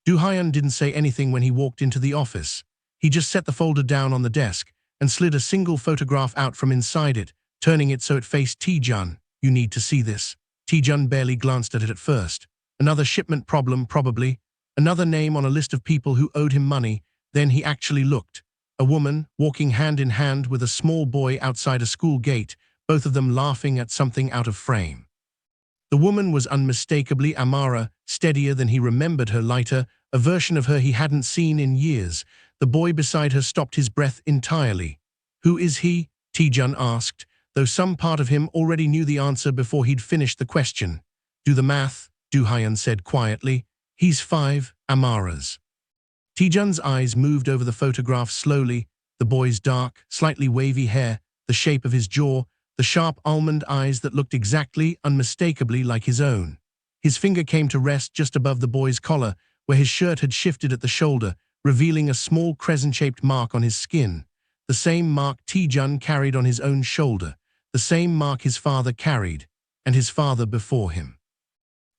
Do-hyun didn't say anything when he walked into the office. He just set the folder down on the desk and slid a single photograph out from inside it, turning it so it faced Tae-jun. "You need to see this." Tae-jun barely glanced at it at first. Another shipment problem, probably. Another name on a list of people who owed him money. Then he actually looked. A woman, walking hand in hand with a small boy outside a school gate, both of them laughing at something out of frame. The woman was unmistakably Amara, steadier than he remembered her, lighter, a version of her he hadn't seen in years. The boy beside her stopped his breath entirely. "Who is he?" Tae-jun asked, though some part of him already knew the answer before he'd finished the question. "Do the math," Do-hyun said quietly. "He's 5 Amaras." Tae-jun's eyes moved over the photograph slowly, the boy's dark, slightly wavy hair, the shape of his jaw, the sharp almond eyes that looked exactly, unmistakably like his own. His finger came to rest just above the boy's collar, where his shirt had shifted at the shoulder, revealing a small crescent-shaped mark on his skin. The same mark Tae-jun carried on his own shoulder, the same mark his father carried, and his father before him.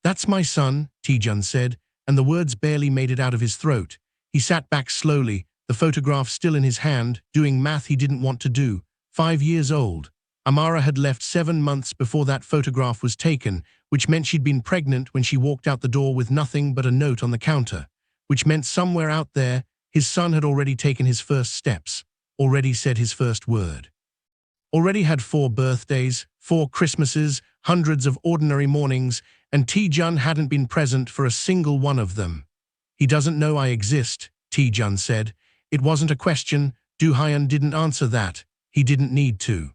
"That's my son," Tae-jun said, and the words barely made it out of his throat. He sat back slowly, the photograph still in his hand, doing math he didn't want to do. 5 years old. Amara had left 7 months before that photograph was taken, which meant she'd been pregnant when she walked out the door with nothing but a note on the counter. Which meant somewhere out there, his son had already taken his first steps, already said his first word. Already had 4 birthdays, 4 Christmases, hundreds of ordinary mornings, and Tae-jun hadn't been present for a single one of them. "He doesn't know I exist," Tae-jun said. It wasn't a question. Do-hyun didn't answer that. He didn't need to.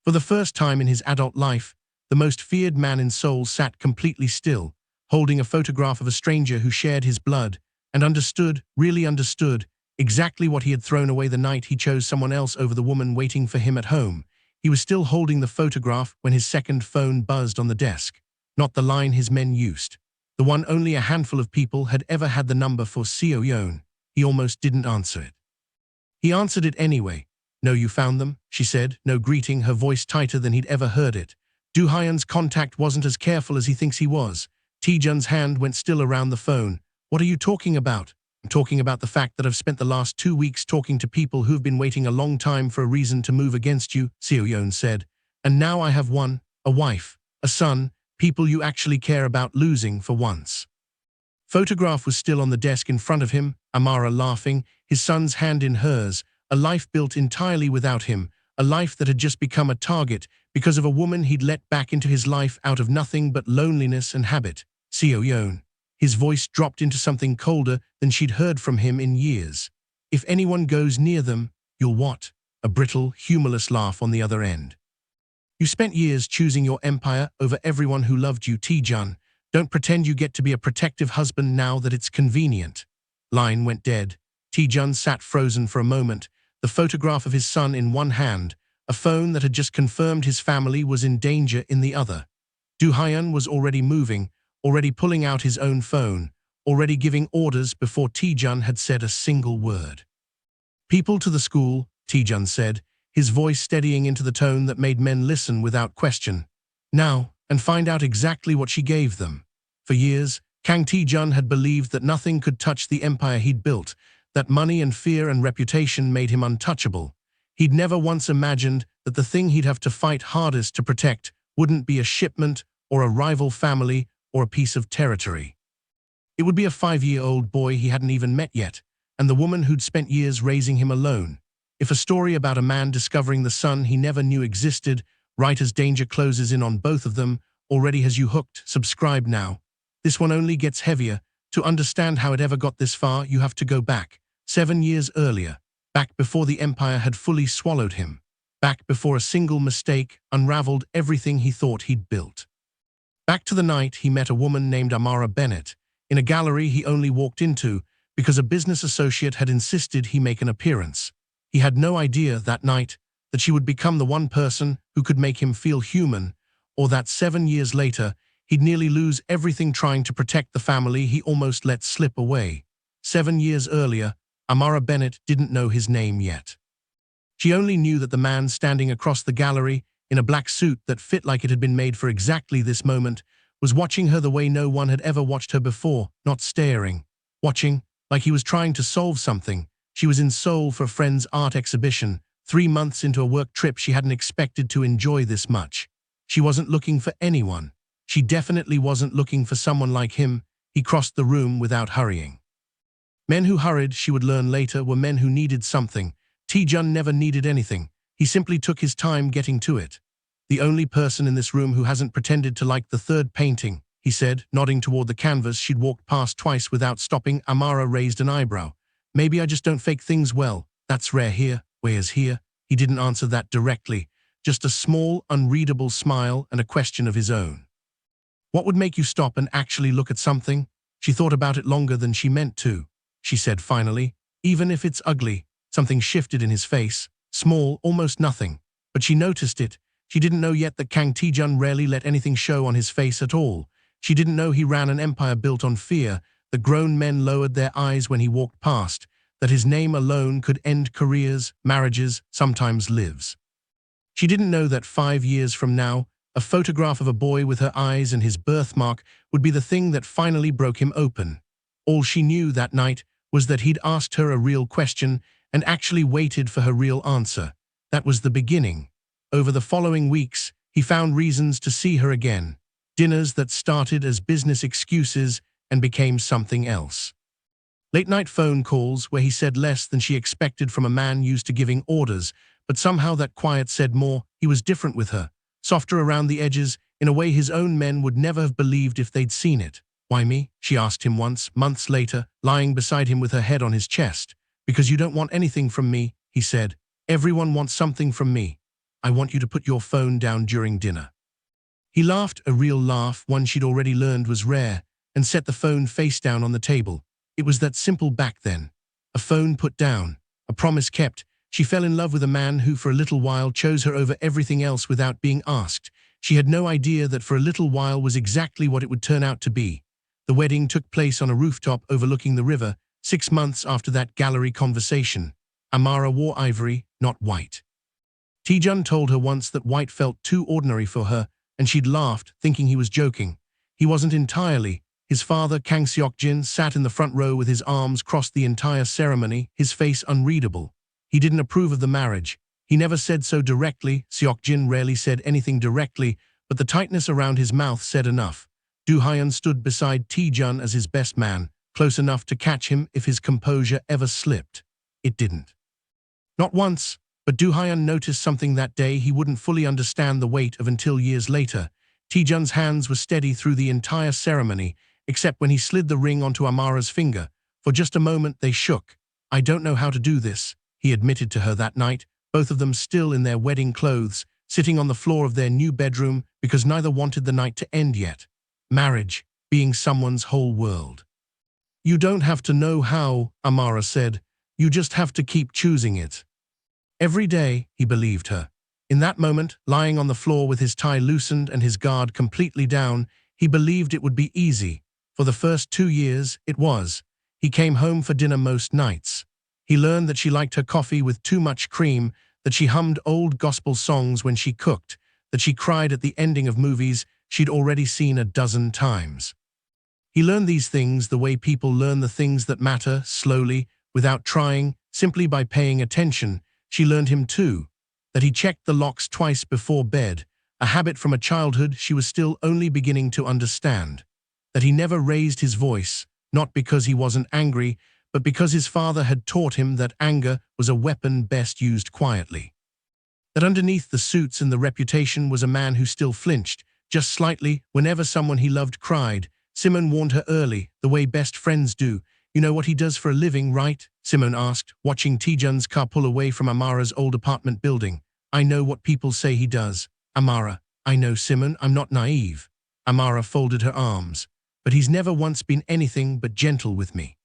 For the first time in his adult life, the most feared man in Seoul sat completely still, holding a photograph of a stranger who shared his blood, and understood, really understood, exactly what he had thrown away the night he chose someone else over the woman waiting for him at home. He was still holding the photograph when his second phone buzzed on the desk. Not the line his men used. The one only a handful of people had ever had the number for Seoul. He almost didn't answer it. He answered it anyway. "No, you found them," she said, no greeting, her voice tighter than he'd ever heard it. Do-hyun's contact wasn't as careful as he thinks he was. Tae-jun's hand went still around the phone. "What are you talking about?" "I'm talking about the fact that I've spent the last 2 weeks talking to people who've been waiting a long time for a reason to move against you," Seoul said. "And now I have one, a wife, a son, people you actually care about losing for once." Photograph was still on the desk in front of him, Amara laughing, his son's hand in hers, a life built entirely without him, a life that had just become a target because of a woman he'd let back into his life out of nothing but loneliness and habit. Seoul. His voice dropped into something colder than she'd heard from him in years. "If anyone goes near them, you'll what?" A brittle, humorless laugh on the other end. "You spent years choosing your empire over everyone who loved you, Tae-jun. Don't pretend you get to be a protective husband now that it's convenient." Line went dead. Tae-jun sat frozen for a moment, the photograph of his son in one hand, a phone that had just confirmed his family was in danger in the other. Do-hyun was already moving, already pulling out his own phone, already giving orders before Tae-jun had said a single word. "People to the school," Tae-jun said, his voice steadying into the tone that made men listen without question. "Now, and find out exactly what she gave them." For years, Kang Tae-jun had believed that nothing could touch the empire he'd built, that money and fear and reputation made him untouchable. He'd never once imagined that the thing he'd have to fight hardest to protect wouldn't be a shipment or a rival family or a piece of territory. It would be a 5-year-old boy he hadn't even met yet, and the woman who'd spent years raising him alone. If a story about a man discovering the son he never knew existed, right as danger closes in on both of them, already has you hooked, subscribe now. This one only gets heavier. To understand how it ever got this far, you have to go back. 7 years earlier, back before the empire had fully swallowed him, back before a single mistake unraveled everything he thought he'd built. Back to the night he met a woman named Amara Bennett, in a gallery he only walked into because a business associate had insisted he make an appearance. He had no idea that night that she would become the one person who could make him feel human, or that 7 years later he'd nearly lose everything trying to protect the family he almost let slip away. 7 years earlier, Amara Bennett didn't know his name yet. She only knew that the man standing across the gallery, in a black suit that fit like it had been made for exactly this moment, was watching her the way no one had ever watched her before, not staring, watching, like he was trying to solve something. She was in Seoul for a friend's art exhibition, 3 months into a work trip she hadn't expected to enjoy this much. She wasn't looking for anyone. She definitely wasn't looking for someone like him. He crossed the room without hurrying. Men who hurried, she would learn later, were men who needed something. Tae-jun never needed anything. He simply took his time getting to it. "The only person in this room who hasn't pretended to like the third painting," he said, nodding toward the canvas she'd walked past twice without stopping. Amara raised an eyebrow. "Maybe I just don't fake things well. That's rare here, whereas here." He didn't answer that directly, just a small, unreadable smile and a question of his own. "What would make you stop and actually look at something?" She thought about it longer than she meant to. She said finally, "Even if it's ugly." Something shifted in his face, small, almost nothing. But she noticed it. She didn't know yet that Kang Tae-jun rarely let anything show on his face at all. She didn't know he ran an empire built on fear, that grown men lowered their eyes when he walked past, that his name alone could end careers, marriages, sometimes lives. She didn't know that 5 years from now, a photograph of a boy with her eyes and his birthmark would be the thing that finally broke him open. All she knew that night was that he'd asked her a real question and actually waited for her real answer. That was the beginning. Over the following weeks, he found reasons to see her again. Dinners that started as business excuses and became something else. Late-night phone calls where he said less than she expected from a man used to giving orders, but somehow that quiet said more. He was different with her, softer around the edges, in a way his own men would never have believed if they'd seen it. "Why me?" she asked him once, months later, lying beside him with her head on his chest. "Because you don't want anything from me," he said. "Everyone wants something from me. I want you to put your phone down during dinner." He laughed, a real laugh, one she'd already learned was rare, and set the phone face down on the table. It was that simple back then. A phone put down, a promise kept. She fell in love with a man who for a little while chose her over everything else without being asked. She had no idea that for a little while was exactly what it would turn out to be. The wedding took place on a rooftop overlooking the river, 6 months after that gallery conversation. Amara wore ivory, not white. Tae-jun told her once that white felt too ordinary for her, and she'd laughed, thinking he was joking. He wasn't entirely. His father, Kang Seok-jin, sat in the front row with his arms crossed the entire ceremony, his face unreadable. He didn't approve of the marriage. He never said so directly. Seok-jin rarely said anything directly, but the tightness around his mouth said enough. Do-hyun stood beside Tae-jun as his best man, close enough to catch him if his composure ever slipped. It didn't. Not once, but Do-hyun noticed something that day he wouldn't fully understand the weight of until years later. Tae-jun's hands were steady through the entire ceremony, except when he slid the ring onto Amara's finger. For just a moment they shook. "I don't know how to do this," he admitted to her that night, both of them still in their wedding clothes, sitting on the floor of their new bedroom because neither wanted the night to end yet. Marriage, being someone's whole world. "You don't have to know how," Amara said. "You just have to keep choosing it." Every day, he believed her. In that moment, lying on the floor with his tie loosened and his guard completely down, he believed it would be easy. For the first 2 years, it was. He came home for dinner most nights. He learned that she liked her coffee with too much cream, that she hummed old gospel songs when she cooked, that she cried at the ending of movies she'd already seen a dozen times. He learned these things the way people learn the things that matter, slowly, without trying, simply by paying attention. She learned him too, that he checked the locks twice before bed, a habit from a childhood she was still only beginning to understand. That he never raised his voice, not because he wasn't angry, but because his father had taught him that anger was a weapon best used quietly. That underneath the suits and the reputation was a man who still flinched, just slightly, whenever someone he loved cried. Simone warned her early, the way best friends do. "You know what he does for a living, right?" Simone asked, watching Tae-jun's car pull away from Amara's old apartment building. "I know what people say he does." "Amara, I know, Simone, I'm not naive." Amara folded her arms. "But he's never once been anything but gentle with me."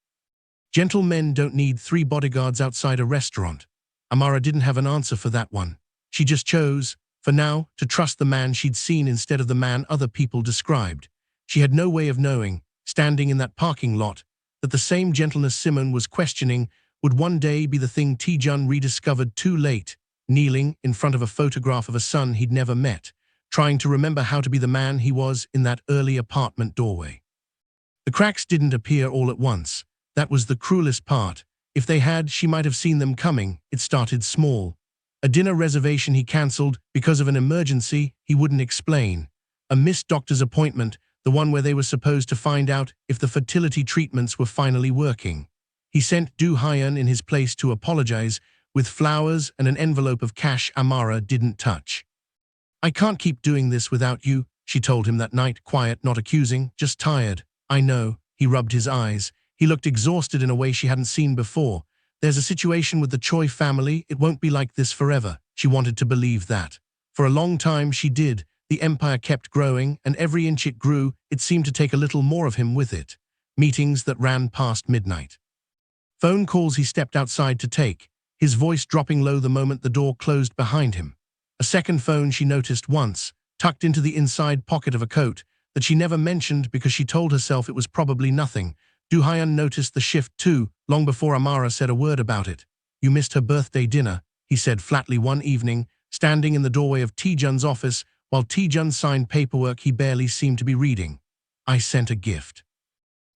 Gentle men don't need 3 bodyguards outside a restaurant. Amara didn't have an answer for that one. She just chose, for now, to trust the man she'd seen instead of the man other people described. She had no way of knowing, standing in that parking lot, that the same gentleness Simone was questioning would one day be the thing Tae-jun rediscovered too late, kneeling in front of a photograph of a son he'd never met, trying to remember how to be the man he was in that early apartment doorway. The cracks didn't appear all at once. That was the cruelest part. If they had, she might have seen them coming. It started small. A dinner reservation he cancelled because of an emergency he wouldn't explain. A missed doctor's appointment, the one where they were supposed to find out if the fertility treatments were finally working. He sent Do Hyun in his place to apologize, with flowers and an envelope of cash Amara didn't touch. "I can't keep doing this without you," she told him that night, quiet, not accusing, just tired. "I know." He rubbed his eyes. He looked exhausted in a way she hadn't seen before. "There's a situation with the Choi family. It won't be like this forever." She wanted to believe that. For a long time she did. The empire kept growing, and every inch it grew, it seemed to take a little more of him with it. Meetings that ran past midnight. Phone calls he stepped outside to take, his voice dropping low the moment the door closed behind him. A second phone she noticed once, tucked into the inside pocket of a coat, that she never mentioned because she told herself it was probably nothing. Do Hyun noticed the shift too, long before Amara said a word about it. "You missed her birthday dinner," he said flatly one evening, standing in the doorway of Tae-jun's office while Tae-jun signed paperwork he barely seemed to be reading. "I sent a gift."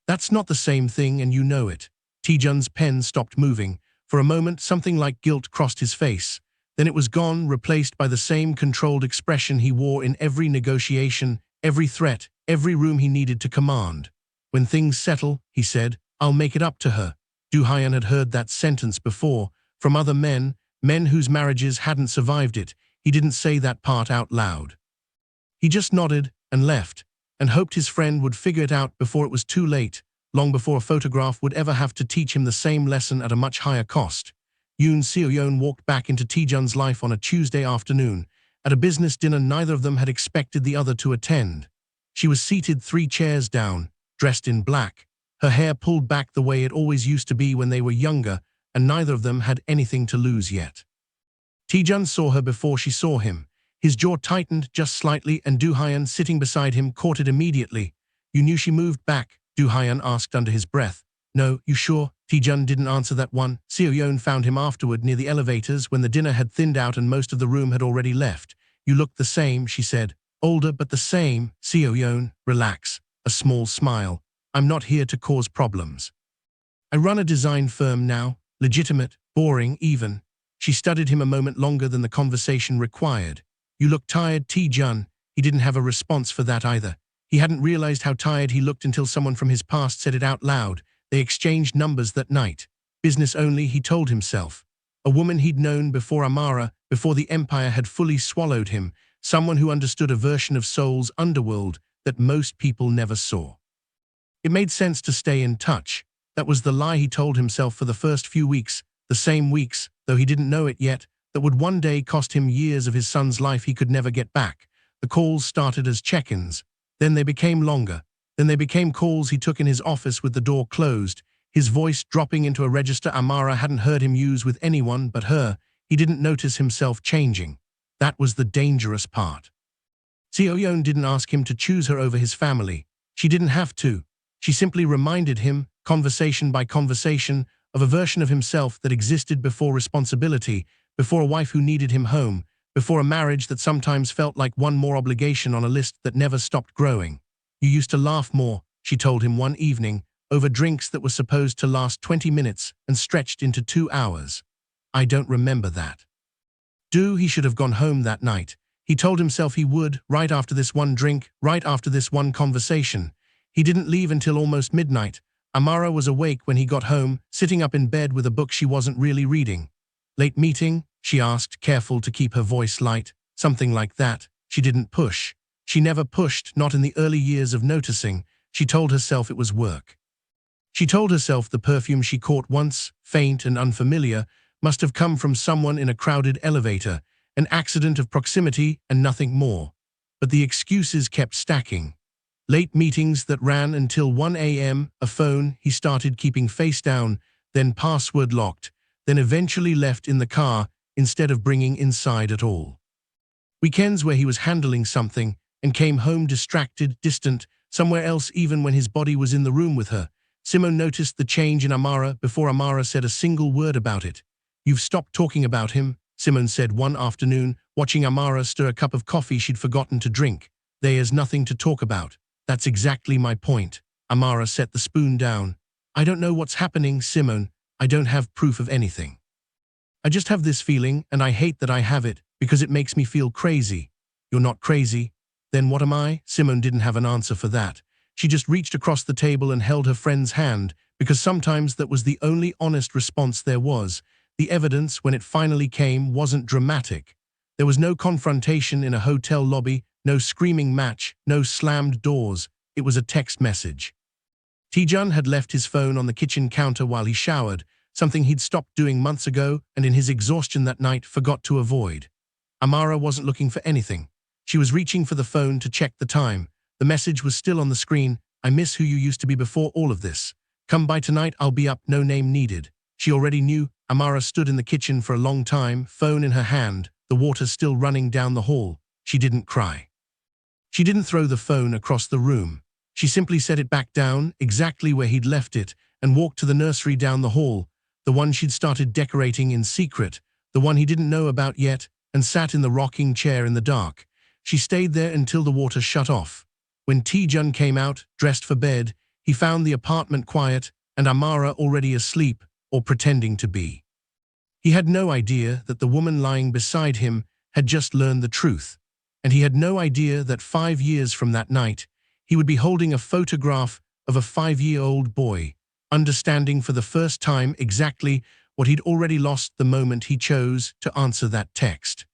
"That's not the same thing, and you know it." Tae-jun's pen stopped moving. For a moment, something like guilt crossed his face. Then it was gone, replaced by the same controlled expression he wore in every negotiation, every threat, every room he needed to command. "When things settle," he said, "I'll make it up to her." Do Hyun had heard that sentence before, from other men, men whose marriages hadn't survived it. He didn't say that part out loud. He just nodded and left, and hoped his friend would figure it out before it was too late, long before a photograph would ever have to teach him the same lesson at a much higher cost. Yoon Seo-yeon walked back into Tae-jun's life on a Tuesday afternoon. At a business dinner neither of them had expected the other to attend. She was seated 3 chairs down, dressed in black, her hair pulled back the way it always used to be when they were younger, and neither of them had anything to lose yet. Tae-jun saw her before she saw him. His jaw tightened just slightly, and Do Hyun, sitting beside him, caught it immediately. "You knew she moved back?" Do Hyun asked under his breath. "No, you sure?" Tae-jun didn't answer that one. Seo-yeon found him afterward near the elevators when the dinner had thinned out and most of the room had already left. "You look the same," she said. "Older but the same." Seo-yeon, "Relax." A small smile. "I'm not here to cause problems. I run a design firm now. Legitimate, boring even." She studied him a moment longer than the conversation required. "You look tired, Tae-jun." He didn't have a response for that either. He hadn't realized how tired he looked until someone from his past said it out loud. They exchanged numbers that night. Business only, he told himself. A woman he'd known before Amara, before the empire had fully swallowed him, someone who understood a version of Seoul's underworld that most people never saw. It made sense to stay in touch. That was the lie he told himself for the first few weeks, the same weeks, though he didn't know it yet, that would one day cost him years of his son's life he could never get back. The calls started as check-ins. Then they became longer. Then they became calls he took in his office with the door closed, his voice dropping into a register Amara hadn't heard him use with anyone but her. He didn't notice himself changing. That was the dangerous part. Seo-yeon didn't ask him to choose her over his family. She didn't have to. She simply reminded him, conversation by conversation, of a version of himself that existed before responsibility, before a wife who needed him home, before a marriage that sometimes felt like one more obligation on a list that never stopped growing. "You used to laugh more," she told him one evening, over drinks that were supposed to last 20 minutes and stretched into 2 hours. "I don't remember that." He should have gone home that night. He told himself he would, right after this one drink, right after this one conversation. He didn't leave until almost midnight. Amara was awake when he got home, sitting up in bed with a book she wasn't really reading. "Late meeting?" she asked, careful to keep her voice light. "Something like that." She didn't push. She never pushed, not in the early years of noticing. She told herself it was work. She told herself the perfume she caught once, faint and unfamiliar, must have come from someone in a crowded elevator, an accident of proximity and nothing more. But the excuses kept stacking. Late meetings that ran until 1 a.m., a phone he started keeping face down, then password locked, then eventually left in the car instead of bringing inside at all. Weekends where he was handling something and came home distracted, distant, somewhere else even when his body was in the room with her. Simone noticed the change in Amara before Amara said a single word about it. "You've stopped talking about him," Simone said one afternoon, watching Amara stir a cup of coffee she'd forgotten to drink. "There's nothing to talk about." "That's exactly my point." Amara set the spoon down. I don't know what's happening, Simone. I don't have proof of anything. I just have this feeling, and I hate that I have it, because it makes me feel crazy. You're not crazy. Then what am I? Simone didn't have an answer for that. She just reached across the table and held her friend's hand, because sometimes that was the only honest response there was. The evidence, when it finally came, wasn't dramatic. There was no confrontation in a hotel lobby, no screaming match, no slammed doors. It was a text message. Tae-jun had left his phone on the kitchen counter while he showered, something he'd stopped doing months ago and in his exhaustion that night forgot to avoid. Amara wasn't looking for anything. She was reaching for the phone to check the time. The message was still on the screen. I miss who you used to be before all of this. Come by tonight, I'll be up, no name needed. She already knew. Amara stood in the kitchen for a long time, phone in her hand, the water still running down the hall. She didn't cry. She didn't throw the phone across the room. She simply set it back down, exactly where he'd left it, and walked to the nursery down the hall, the one she'd started decorating in secret, the one he didn't know about yet, and sat in the rocking chair in the dark. She stayed there until the water shut off. When Tae-jun came out, dressed for bed, he found the apartment quiet and Amara already asleep, or pretending to be. He had no idea that the woman lying beside him had just learned the truth, and he had no idea that 5 years from that night, he would be holding a photograph of a 5-year-old boy, understanding for the first time exactly what he'd already lost the moment he chose to answer that text.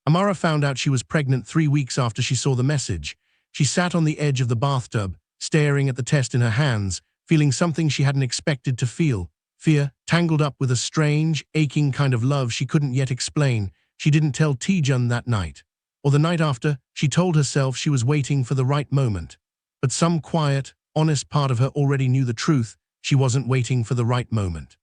Amara found out she was pregnant 3 weeks after she saw the message. She sat on the edge of the bathtub, staring at the test in her hands, feeling something she hadn't expected to feel. Fear, tangled up with a strange, aching kind of love she couldn't yet explain. She didn't tell Tae-jun that night. Or the night after, she told herself she was waiting for the right moment. But some quiet, honest part of her already knew the truth. She wasn't waiting for the right moment.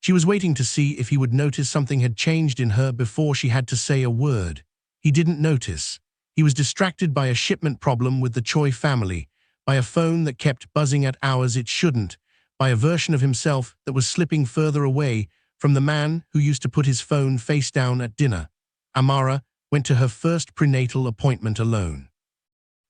She was waiting to see if he would notice something had changed in her before she had to say a word. He didn't notice. He was distracted by a shipment problem with the Choi family, by a phone that kept buzzing at hours it shouldn't, by a version of himself that was slipping further away from the man who used to put his phone face down at dinner. Amara went to her first prenatal appointment alone.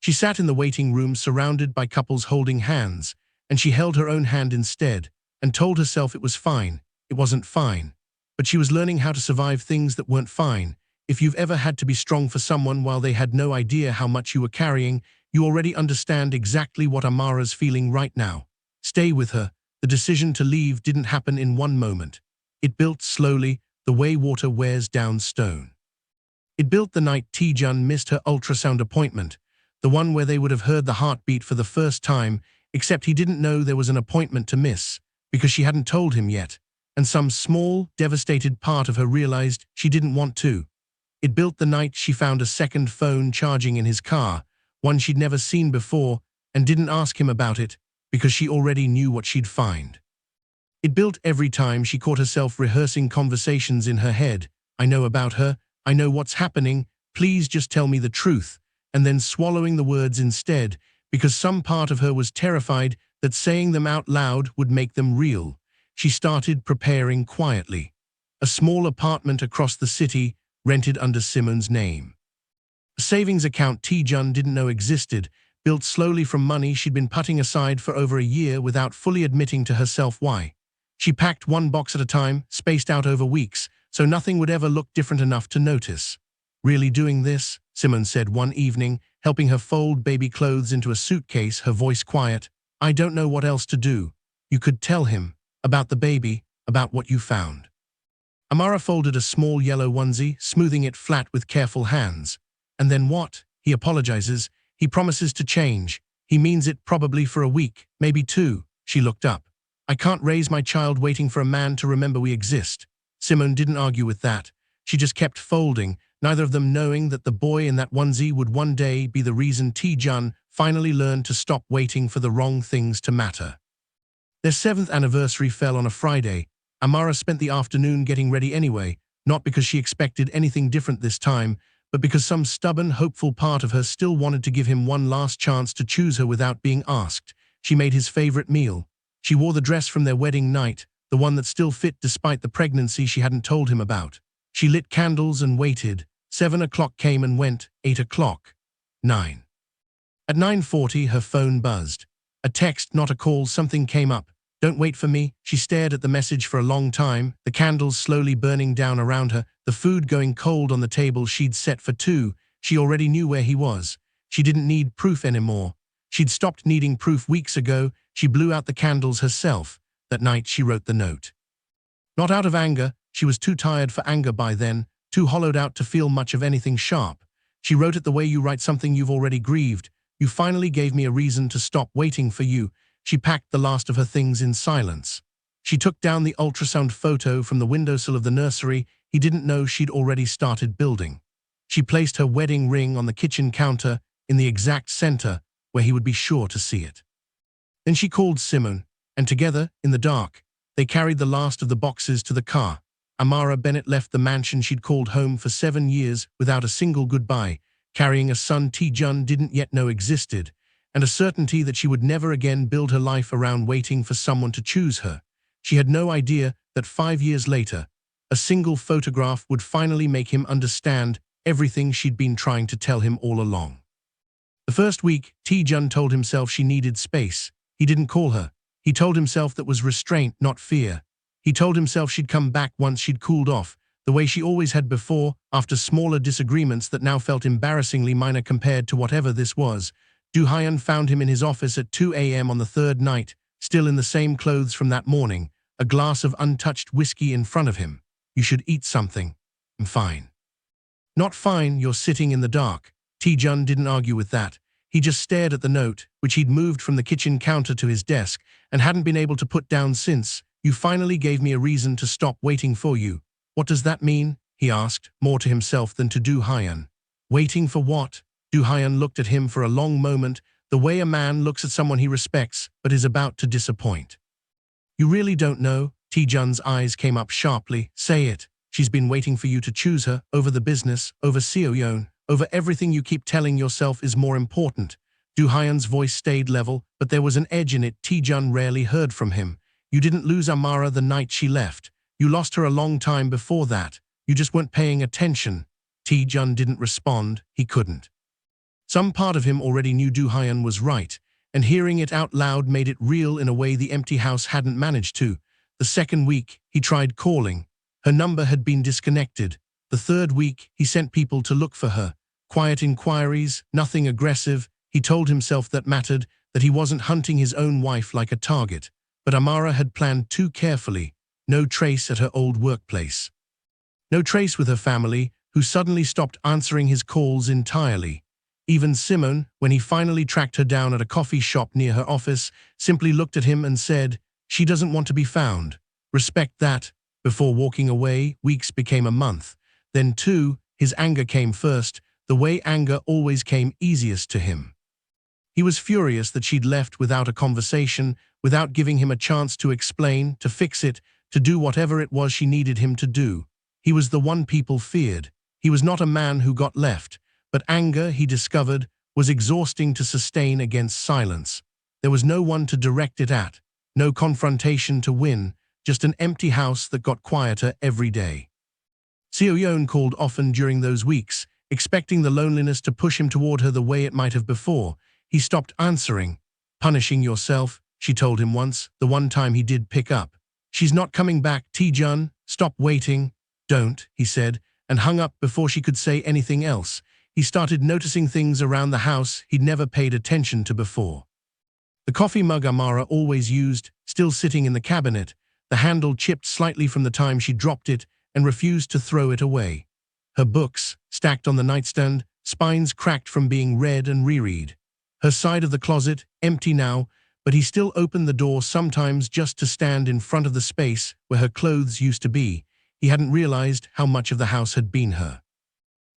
She sat in the waiting room surrounded by couples holding hands, and she held her own hand instead, and told herself it was fine. It wasn't fine. But she was learning how to survive things that weren't fine. If you've ever had to be strong for someone while they had no idea how much you were carrying, you already understand exactly what Amara's feeling right now. Stay with her. The decision to leave didn't happen in one moment. It built slowly, the way water wears down stone. It built the night Tae-jun missed her ultrasound appointment, the one where they would have heard the heartbeat for the first time, except he didn't know there was an appointment to miss, because she hadn't told him yet, and some small, devastated part of her realized she didn't want to. It built the night she found a second phone charging in his car, one she'd never seen before, and didn't ask him about it, because she already knew what she'd find. It built every time she caught herself rehearsing conversations in her head. I know about her, I know what's happening, please just tell me the truth, and then swallowing the words instead, because some part of her was terrified that saying them out loud would make them real. She started preparing quietly. A small apartment across the city, rented under Simone's name. A savings account Tae-jun didn't know existed, built slowly from money she'd been putting aside for over a year without fully admitting to herself why. She packed one box at a time, spaced out over weeks, so nothing would ever look different enough to notice. Really doing this? Simone said one evening, helping her fold baby clothes into a suitcase, her voice quiet. I don't know what else to do. You could tell him. About the baby, about what you found. Amara folded a small yellow onesie, smoothing it flat with careful hands. And then what? He apologizes. He promises to change. He means it probably for a week, maybe 2. She looked up. I can't raise my child waiting for a man to remember we exist. Simone didn't argue with that. She just kept folding, neither of them knowing that the boy in that onesie would one day be the reason Tae-jun finally learned to stop waiting for the wrong things to matter. Their 7th anniversary fell on a Friday. Amara spent the afternoon getting ready anyway, not because she expected anything different this time, but because some stubborn, hopeful part of her still wanted to give him one last chance to choose her without being asked. She made his favorite meal. She wore the dress from their wedding night, the one that still fit despite the pregnancy she hadn't told him about. She lit candles and waited. 7 o'clock came and went, 8 o'clock. 9. At 9:40 her phone buzzed. A text, not a call, something came up. Don't wait for me. She stared at the message for a long time, the candles slowly burning down around her, the food going cold on the table she'd set for two. She already knew where he was. She didn't need proof anymore. She'd stopped needing proof weeks ago. She blew out the candles herself. That night she wrote the note. Not out of anger, she was too tired for anger by then, too hollowed out to feel much of anything sharp. She wrote it the way you write something you've already grieved. You finally gave me a reason to stop waiting for you. She packed the last of her things in silence. She took down the ultrasound photo from the windowsill of the nursery he didn't know she'd already started building. She placed her wedding ring on the kitchen counter in the exact center where he would be sure to see it. Then she called Simone, and together, in the dark, they carried the last of the boxes to the car. Amara Bennett left the mansion she'd called home for 7 years without a single goodbye, carrying a son Tae-jun didn't yet know existed, and a certainty that she would never again build her life around waiting for someone to choose her. She had no idea that 5 years later, a single photograph would finally make him understand everything she'd been trying to tell him all along. The first week, Tae-jun told himself she needed space. He didn't call her. He told himself that was restraint, not fear. He told himself she'd come back once she'd cooled off, the way she always had before, after smaller disagreements that now felt embarrassingly minor compared to whatever this was. Do-hyun found him in his office at 2 a.m. on the third night, still in the same clothes from that morning, a glass of untouched whiskey in front of him. You should eat something. I'm fine. Not fine, you're sitting in the dark. Tae-jun didn't argue with that. He just stared at the note, which he'd moved from the kitchen counter to his desk, and hadn't been able to put down since. You finally gave me a reason to stop waiting for you. What does that mean? He asked, more to himself than to Do-hyun. Waiting for what? Do-hyun looked at him for a long moment, the way a man looks at someone he respects but is about to disappoint. You really don't know? Tae-jun's eyes came up sharply. Say it. She's been waiting for you to choose her, over the business, over Seoul, over everything you keep telling yourself is more important. Do-hyun's voice stayed level, but there was an edge in it Tae-jun rarely heard from him. You didn't lose Amara the night she left. You lost her a long time before that. You just weren't paying attention. Tae-jun didn't respond. He couldn't. Some part of him already knew Do-hyun was right, and hearing it out loud made it real in a way the empty house hadn't managed to. The second week, he tried calling. Her number had been disconnected. The third week, he sent people to look for her. Quiet inquiries, nothing aggressive. He told himself that mattered, that he wasn't hunting his own wife like a target. But Amara had planned too carefully. No trace at her old workplace. No trace with her family, who suddenly stopped answering his calls entirely. Even Simone, when he finally tracked her down at a coffee shop near her office, simply looked at him and said, "She doesn't want to be found. Respect that." Before walking away, weeks became a month. Then 2, his anger came first, the way anger always came easiest to him. He was furious that she'd left without a conversation, without giving him a chance to explain, to fix it, to do whatever it was she needed him to do. He was the one people feared. He was not a man who got left, but anger, he discovered, was exhausting to sustain against silence. There was no one to direct it at, no confrontation to win, just an empty house that got quieter every day. Seoyeon called often during those weeks, expecting the loneliness to push him toward her the way it might have before. He stopped answering. "Punishing yourself," she told him once, the one time he did pick up. "She's not coming back, Tae-jun. Stop waiting." "Don't," he said, and hung up before she could say anything else. He started noticing things around the house he'd never paid attention to before. The coffee mug Amara always used, still sitting in the cabinet, the handle chipped slightly from the time she dropped it and refused to throw it away. Her books, stacked on the nightstand, spines cracked from being read and reread. Her side of the closet, empty now, but he still opened the door sometimes just to stand in front of the space where her clothes used to be. He hadn't realized how much of the house had been her.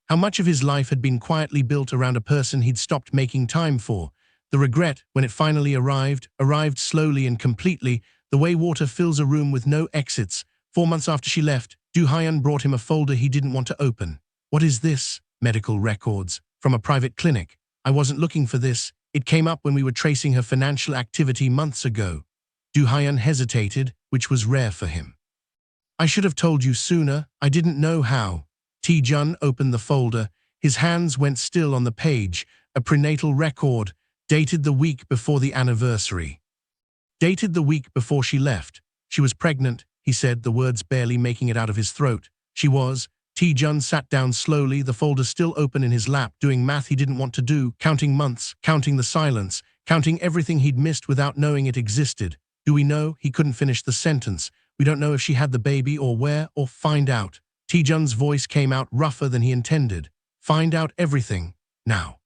How much of his life had been quietly built around a person he'd stopped making time for. The regret, when it finally arrived slowly and completely, the way water fills a room with no exits. 4 months after she left, Do-hyun brought him a folder he didn't want to open. "What is this?" "Medical records. From a private clinic. I wasn't looking for this. It came up when we were tracing her financial activity months ago." Do-hyun hesitated, which was rare for him. "I should have told you sooner. I didn't know how." Tae-jun opened the folder. His hands went still on the page, a prenatal record, dated the week before the anniversary. Dated the week before she left. She was pregnant, he said, the words barely making it out of his throat. She was. Tae-jun sat down slowly, the folder still open in his lap, doing math he didn't want to do, counting months, counting the silence, counting everything he'd missed without knowing it existed. Do we know? He couldn't finish the sentence. We don't know if she had the baby or where, or find out. Tae-jun's voice came out rougher than he intended. Find out everything, now.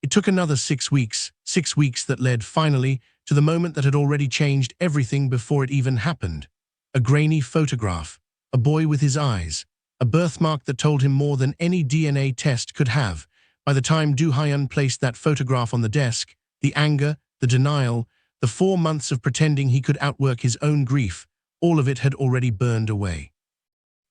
It took another 6 weeks that led, finally, to the moment that had already changed everything before it even happened. A grainy photograph, a boy with his eyes, a birthmark that told him more than any DNA test could have. By the time Do Hyun placed that photograph on the desk, the anger, the denial, the 4 months of pretending he could outwork his own grief, all of it had already burned away.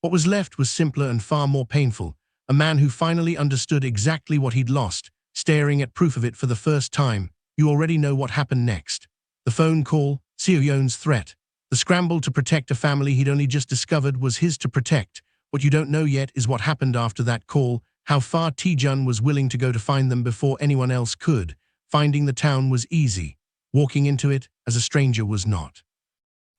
What was left was simpler and far more painful. A man who finally understood exactly what he'd lost, staring at proof of it for the first time. You already know what happened next. The phone call, Seo-yeon's threat. The scramble to protect a family he'd only just discovered was his to protect. What you don't know yet is what happened after that call, how far Tae-jun was willing to go to find them before anyone else could. Finding the town was easy. Walking into it as a stranger was not.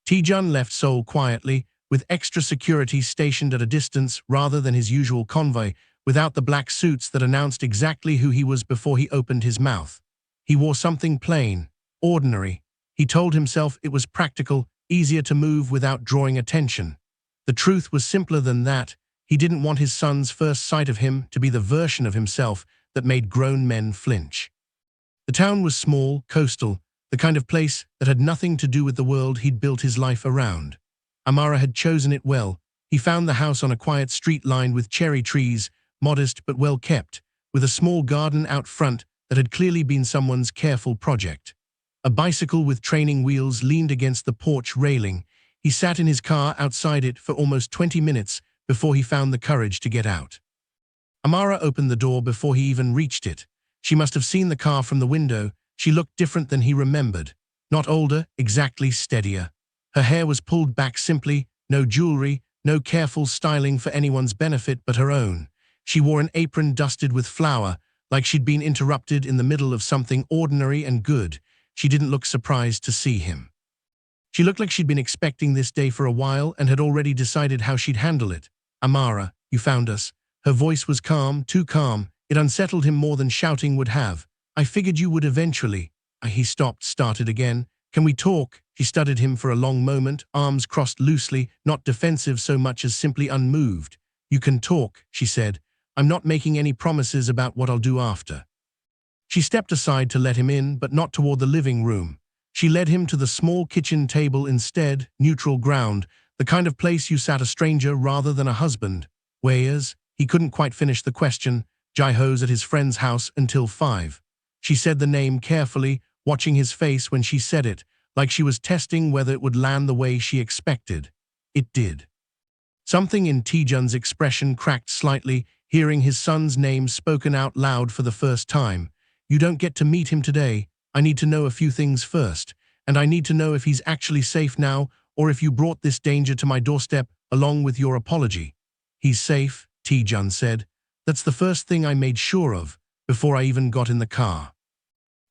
Tae-jun left Seoul quietly, with extra security stationed at a distance rather than his usual convoy, without the black suits that announced exactly who he was before he opened his mouth. He wore something plain, ordinary. He told himself it was practical, easier to move without drawing attention. The truth was simpler than that. He didn't want his son's first sight of him to be the version of himself that made grown men flinch. The town was small, coastal, the kind of place that had nothing to do with the world he'd built his life around. Amara had chosen it well. He found the house on a quiet street lined with cherry trees, modest but well kept, with a small garden out front that had clearly been someone's careful project. A bicycle with training wheels leaned against the porch railing. He sat in his car outside it for almost 20 minutes before he found the courage to get out. Amara opened the door before he even reached it. She must have seen the car from the window. She looked different than he remembered. Not older, exactly, steadier. Her hair was pulled back simply, no jewelry, no careful styling for anyone's benefit but her own. She wore an apron dusted with flour, like she'd been interrupted in the middle of something ordinary and good. She didn't look surprised to see him. She looked like she'd been expecting this day for a while and had already decided how she'd handle it. Amara, you found us. Her voice was calm, too calm. It unsettled him more than shouting would have. I figured you would eventually. He stopped, started again. Can we talk? She studied him for a long moment, arms crossed loosely, not defensive so much as simply unmoved. You can talk, she said. I'm not making any promises about what I'll do after. She stepped aside to let him in, but not toward the living room. She led him to the small kitchen table instead, neutral ground, the kind of place you sat a stranger rather than a husband. Where's? He couldn't quite finish the question. Jai-ho's at his friend's house until 5. She said the name carefully, watching his face when she said it, like she was testing whether it would land the way she expected. It did. Something in Tae-jun's expression cracked slightly, hearing his son's name spoken out loud for the first time. You don't get to meet him today. I need to know a few things first, and I need to know if he's actually safe now or if you brought this danger to my doorstep along with your apology. He's safe, Tae-jun said. That's the first thing I made sure of before I even got in the car.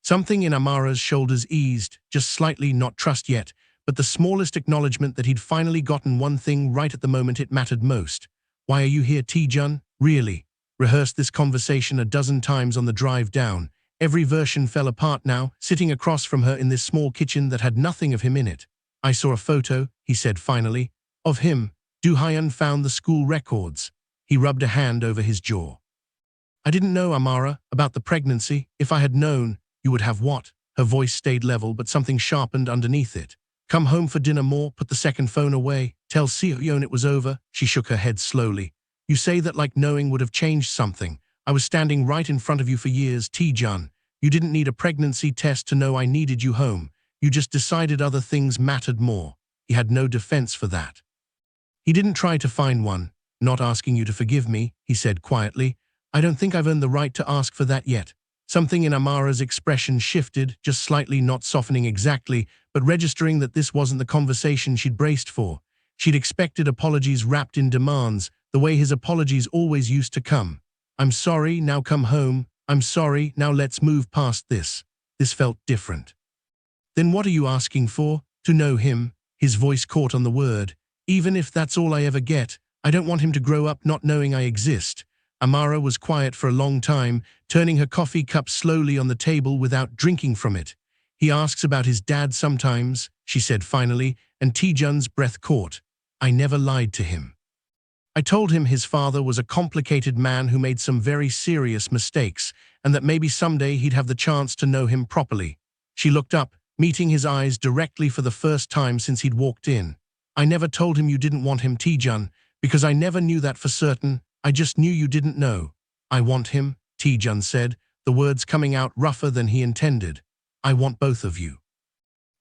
Something in Amara's shoulders eased, just slightly, not trust yet, but the smallest acknowledgement that he'd finally gotten one thing right at the moment it mattered most. Why are you here, Tae-jun? Really? Rehearsed this conversation a dozen times on the drive down. Every version fell apart now, sitting across from her in this small kitchen that had nothing of him in it. I saw a photo, he said finally, of him. Do Hyun found the school records. He rubbed a hand over his jaw. I didn't know, Amara, about the pregnancy. If I had known, you would have what? Her voice stayed level, but something sharpened underneath it. Come home for dinner more, put the second phone away. Tell Seo-yeon it was over. She shook her head slowly. You say that like knowing would have changed something. I was standing right in front of you for years, Tae-jun. You didn't need a pregnancy test to know I needed you home. You just decided other things mattered more. He had no defense for that. He didn't try to find one. Not asking you to forgive me, he said quietly. I don't think I've earned the right to ask for that yet. Something in Amara's expression shifted, just slightly, not softening exactly, but registering that this wasn't the conversation she'd braced for. She'd expected apologies wrapped in demands, the way his apologies always used to come. I'm sorry, now come home. I'm sorry, now let's move past this. This felt different. Then what are you asking for? To know him? His voice caught on the word. Even if that's all I ever get, I don't want him to grow up not knowing I exist. Amara was quiet for a long time, turning her coffee cup slowly on the table without drinking from it. He asks about his dad sometimes, she said finally, and Tae-jun's breath caught. I never lied to him. I told him his father was a complicated man who made some very serious mistakes, and that maybe someday he'd have the chance to know him properly. She looked up, meeting his eyes directly for the first time since he'd walked in. I never told him you didn't want him, Tae-jun, because I never knew that for certain. I just knew you didn't know. I want him, Tae-jun said, the words coming out rougher than he intended. I want both of you.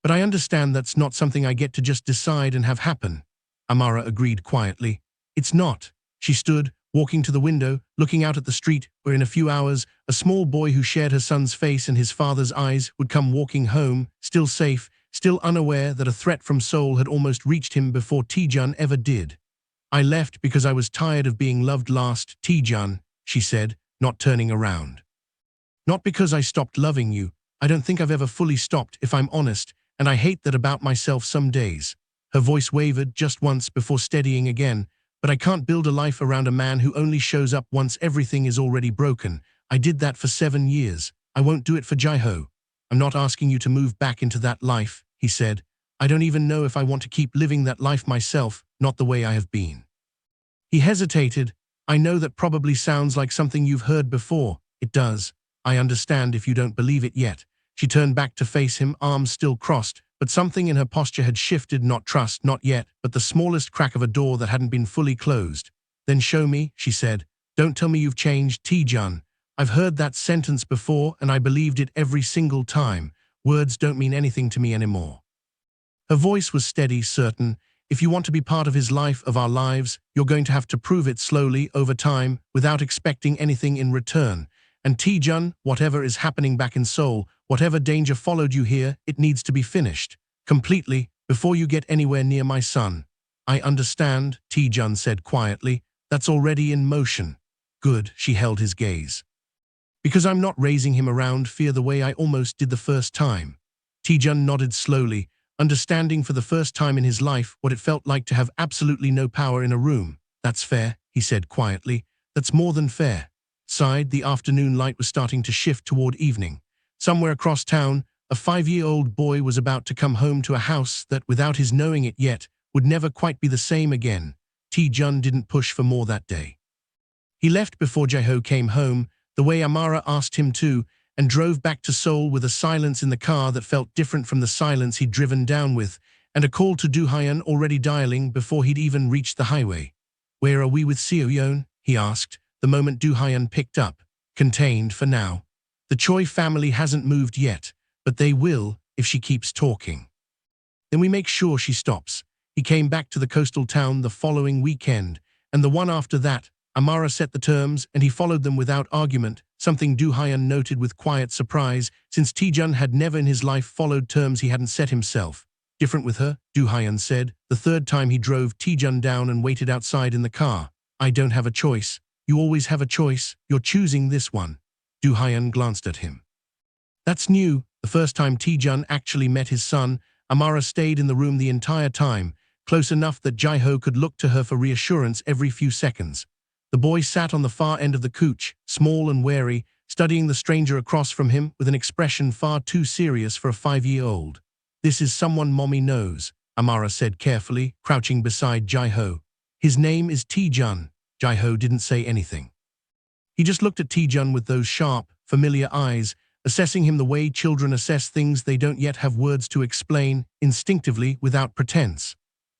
But I understand that's not something I get to just decide and have happen. Amara agreed quietly. It's not. She stood, walking to the window, looking out at the street where in a few hours, a small boy who shared her son's face and his father's eyes would come walking home, still safe, still unaware that a threat from Seoul had almost reached him before Tae-jun ever did. I left because I was tired of being loved last, Tae-jun, she said, not turning around. Not because I stopped loving you. I don't think I've ever fully stopped, if I'm honest, and I hate that about myself some days. Her voice wavered just once before steadying again. But I can't build a life around a man who only shows up once everything is already broken. I did that for 7 years. I won't do it for Jae-ho. I'm not asking you to move back into that life, he said. I don't even know if I want to keep living that life myself, not the way I have been. He hesitated. I know that probably sounds like something you've heard before. It does. I understand if you don't believe it yet. She turned back to face him, arms still crossed, but something in her posture had shifted, not trust, not yet, but the smallest crack of a door that hadn't been fully closed. Then show me, she said. Don't tell me you've changed, Tae-jun. I've heard that sentence before and I believed it every single time. Words don't mean anything to me anymore. Her voice was steady, certain. If you want to be part of his life, of our lives, you're going to have to prove it slowly, over time, without expecting anything in return. And Tae-jun, whatever is happening back in Seoul, whatever danger followed you here, it needs to be finished. Completely, before you get anywhere near my son. I understand, Tae-jun said quietly. That's already in motion. Good, she held his gaze. Because I'm not raising him around fear the way I almost did the first time. Tae-jun nodded slowly, understanding for the first time in his life what it felt like to have absolutely no power in a room. That's fair, he said quietly. That's more than fair. Outside, the afternoon light was starting to shift toward evening. Somewhere across town, a 5-year-old boy was about to come home to a house that, without his knowing it yet, would never quite be the same again. Tae-jun didn't push for more that day. He left before Jae-ho came home, the way Amara asked him to, and drove back to Seoul with a silence in the car that felt different from the silence he'd driven down with, and a call to Do-hyun already dialing before he'd even reached the highway. Where are we with Seo-yeon? He asked, the moment Do-hyun picked up. Contained for now. The Choi family hasn't moved yet, but they will if she keeps talking. Then we make sure she stops. He came back to the coastal town the following weekend, and the one after that. Amara set the terms, and he followed them without argument, something Do-hyun noted with quiet surprise, since Tae-jun had never in his life followed terms he hadn't set himself. Different with her, Do-hyun said, the third time he drove Tae-jun down and waited outside in the car. I don't have a choice. You always have a choice. You're choosing this one. Do-hyun glanced at him. That's new. The first time Tae-jun actually met his son, Amara stayed in the room the entire time, close enough that Jae-ho could look to her for reassurance every few seconds. The boy sat on the far end of the couch, small and wary, studying the stranger across from him with an expression far too serious for a 5-year-old. This is someone Mommy knows, Amara said carefully, crouching beside Jae-ho. His name is Tae-jun. Jae-ho didn't say anything. He just looked at Tae-jun with those sharp, familiar eyes, assessing him the way children assess things they don't yet have words to explain, instinctively, without pretense.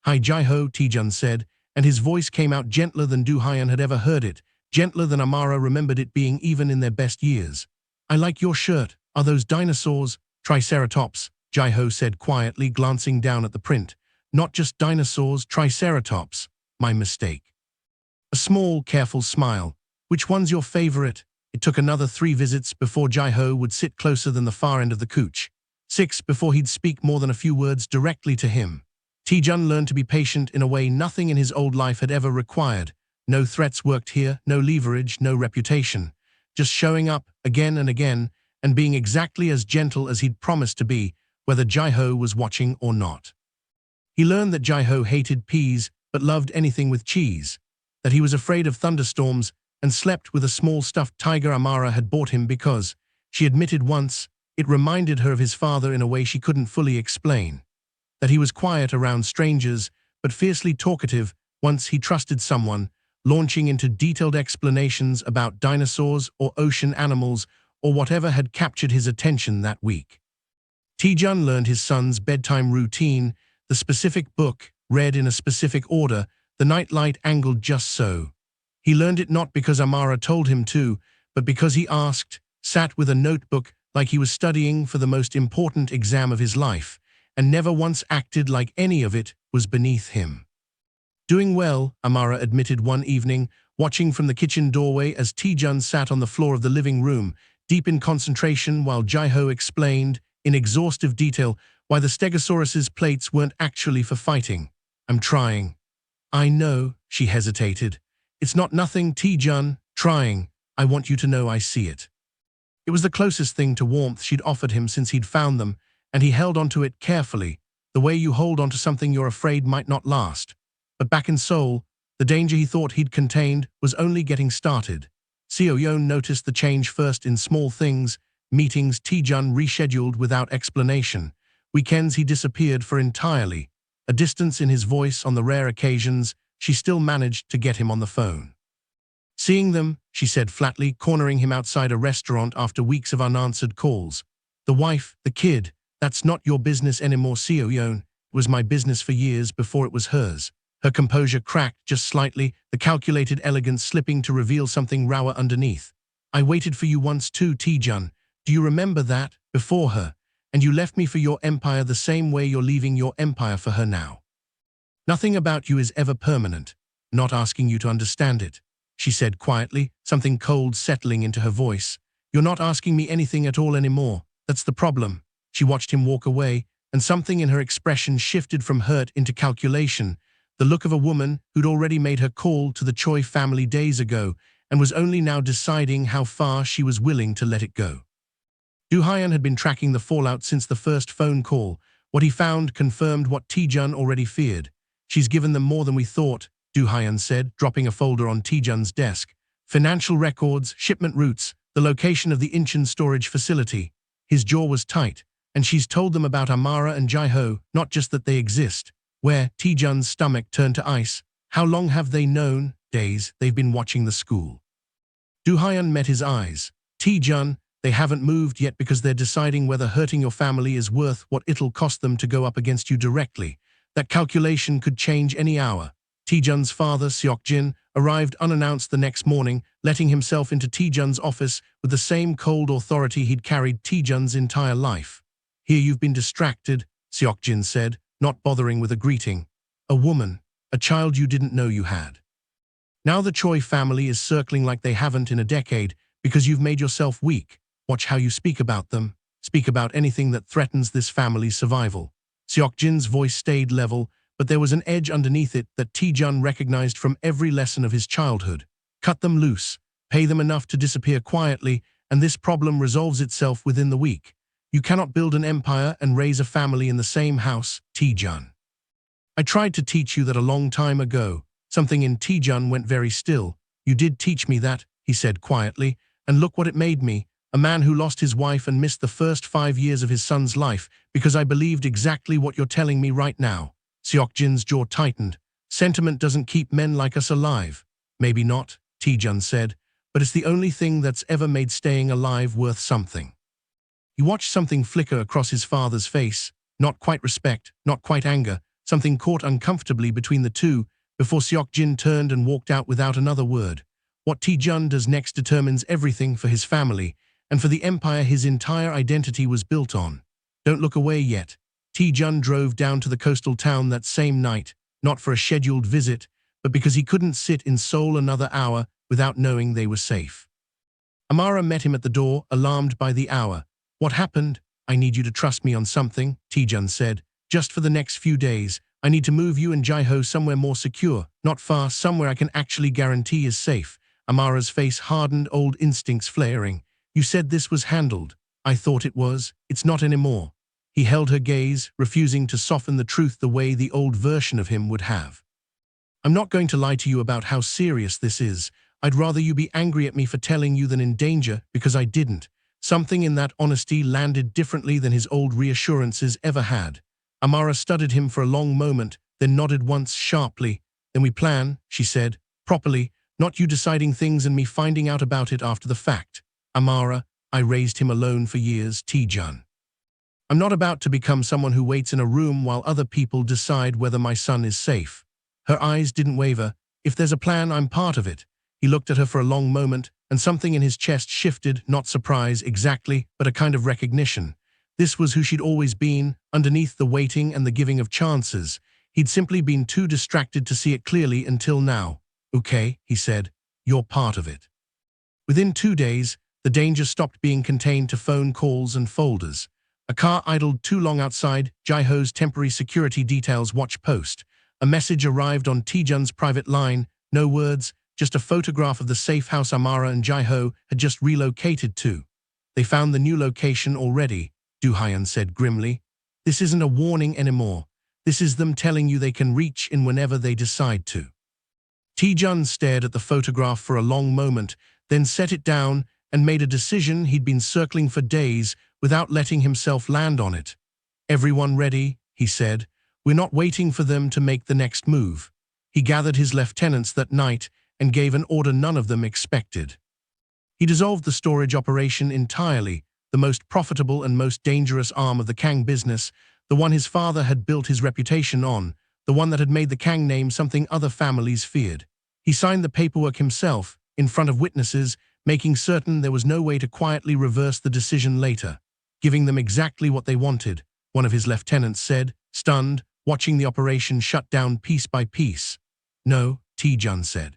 Hi Jae-ho, Tae-jun said, and his voice came out gentler than Do-hyun had ever heard it, gentler than Amara remembered it being even in their best years. I like your shirt. Are those dinosaurs? Triceratops, Jae-ho said quietly, glancing down at the print. Not just dinosaurs, triceratops. My mistake. A small, careful smile. Which one's your favorite? It took another 3 visits before Jae-ho would sit closer than the far end of the couch. 6 before he'd speak more than a few words directly to him. Tae-jun learned to be patient in a way nothing in his old life had ever required. No threats worked here, no leverage, no reputation. Just showing up, again and again, and being exactly as gentle as he'd promised to be, whether Jai-ho was watching or not. He learned that Jai-ho hated peas but loved anything with cheese, that he was afraid of thunderstorms and slept with a small stuffed tiger Amara had bought him because, she admitted once, it reminded her of his father in a way she couldn't fully explain, that he was quiet around strangers but fiercely talkative once he trusted someone, launching into detailed explanations about dinosaurs or ocean animals or whatever had captured his attention that week. Tae-jun learned his son's bedtime routine, the specific book, read in a specific order, the nightlight angled just so. He learned it not because Amara told him to, but because he asked, sat with a notebook like he was studying for the most important exam of his life, and never once acted like any of it was beneath him. Doing well, Amara admitted one evening, watching from the kitchen doorway as Tae-jun sat on the floor of the living room, deep in concentration while Jai-ho explained, in exhaustive detail, why the Stegosaurus's plates weren't actually for fighting. I'm trying. I know, she hesitated. It's not nothing, Tae-jun, trying. I want you to know I see it. It was the closest thing to warmth she'd offered him since he'd found them, and he held onto it carefully, the way you hold onto something you're afraid might not last. But back in Seoul, the danger he thought he'd contained was only getting started. Seo-yeon noticed the change first in small things, meetings Tae-jun rescheduled without explanation, weekends he disappeared for entirely, a distance in his voice on the rare occasions she still managed to get him on the phone. Seeing them, she said flatly, cornering him outside a restaurant after weeks of unanswered calls. The wife, the kid, that's not your business anymore, Seo-yeon. It was my business for years before it was hers. Her composure cracked just slightly, the calculated elegance slipping to reveal something rawer underneath. I waited for you once too, Tae-jun. Do you remember that, before her? And you left me for your empire the same way you're leaving your empire for her now. Nothing about you is ever permanent. Not asking you to understand it, she said quietly, something cold settling into her voice. You're not asking me anything at all anymore. That's the problem. She watched him walk away, and something in her expression shifted from hurt into calculation, the look of a woman who'd already made her call to the Choi family days ago and was only now deciding how far she was willing to let it go. Do-hyun had been tracking the fallout since the first phone call. What he found confirmed what Tae-jun already feared. She's given them more than we thought, Do-hyun said, dropping a folder on Tae-jun's desk. Financial records, shipment routes, the location of the Incheon storage facility. His jaw was tight, and she's told them about Amara and Jai-ho, not just that they exist. Where? Tae-jun's stomach turned to ice. How long have they known? Days. They've been watching the school. Do-hyun met his eyes. Tae-jun, they haven't moved yet because they're deciding whether hurting your family is worth what it'll cost them to go up against you directly. That calculation could change any hour. Tae-jun's father, Seok-jin, arrived unannounced the next morning, letting himself into Tae-jun's office with the same cold authority he'd carried Tae-jun's entire life. Here you've been distracted, Seok-jin said, not bothering with a greeting. A woman, a child you didn't know you had. Now the Choi family is circling like they haven't in a decade because you've made yourself weak. Watch how you speak about them. Speak about anything that threatens this family's survival. Seok-jin's voice stayed level, but there was an edge underneath it that Tae-jun recognized from every lesson of his childhood. Cut them loose, pay them enough to disappear quietly, and this problem resolves itself within the week. You cannot build an empire and raise a family in the same house, Tae-jun. I tried to teach you that a long time ago. Something in Tae-jun went very still. You did teach me that, he said quietly, and look what it made me. A man who lost his wife and missed the first 5 years of his son's life because I believed exactly what you're telling me right now. Seok-jin's jaw tightened. Sentiment doesn't keep men like us alive. Maybe not, Tae-jun said, but it's the only thing that's ever made staying alive worth something. He watched something flicker across his father's face, not quite respect, not quite anger, something caught uncomfortably between the two, before Seok-jin turned and walked out without another word. What Tae-jun does next determines everything for his family, and for the empire his entire identity was built on. Don't look away yet. Tae-jun drove down to the coastal town that same night, not for a scheduled visit, but because he couldn't sit in Seoul another hour without knowing they were safe. Amara met him at the door, alarmed by the hour. What happened? I need you to trust me on something, Tae-jun said. Just for the next few days, I need to move you and Jai-ho somewhere more secure, not far, somewhere I can actually guarantee is safe. Amara's face hardened, old instincts flaring. You said this was handled. I thought it was. It's not anymore. He held her gaze, refusing to soften the truth the way the old version of him would have. I'm not going to lie to you about how serious this is. I'd rather you be angry at me for telling you than in danger, because I didn't. Something in that honesty landed differently than his old reassurances ever had. Amara studied him for a long moment, then nodded once sharply. Then we plan, she said, properly, not you deciding things and me finding out about it after the fact. Amara, I raised him alone for years, Tae-jun. I'm not about to become someone who waits in a room while other people decide whether my son is safe. Her eyes didn't waver. If there's a plan, I'm part of it. He looked at her for a long moment, and something in his chest shifted, not surprise exactly, but a kind of recognition. This was who she'd always been, underneath the waiting and the giving of chances. He'd simply been too distracted to see it clearly until now. Okay, he said, you're part of it. Within 2 days, the danger stopped being contained to phone calls and folders. A car idled too long outside Jae-ho's temporary security details watch post. A message arrived on Tae-jun's private line, no words, just a photograph of the safe house Amara and Jae-ho had just relocated to. They found the new location already, Do-hyun said grimly. This isn't a warning anymore. This is them telling you they can reach in whenever they decide to. Tae-jun stared at the photograph for a long moment, then set it down and made a decision he'd been circling for days without letting himself land on it. Everyone ready, he said. We're not waiting for them to make the next move. He gathered his lieutenants that night and gave an order none of them expected. He dissolved the storage operation entirely, the most profitable and most dangerous arm of the Kang business, the one his father had built his reputation on, the one that had made the Kang name something other families feared. He signed the paperwork himself, in front of witnesses, making certain there was no way to quietly reverse the decision later. Giving them exactly what they wanted, one of his lieutenants said, stunned, watching the operation shut down piece by piece. No, Tae-jun said.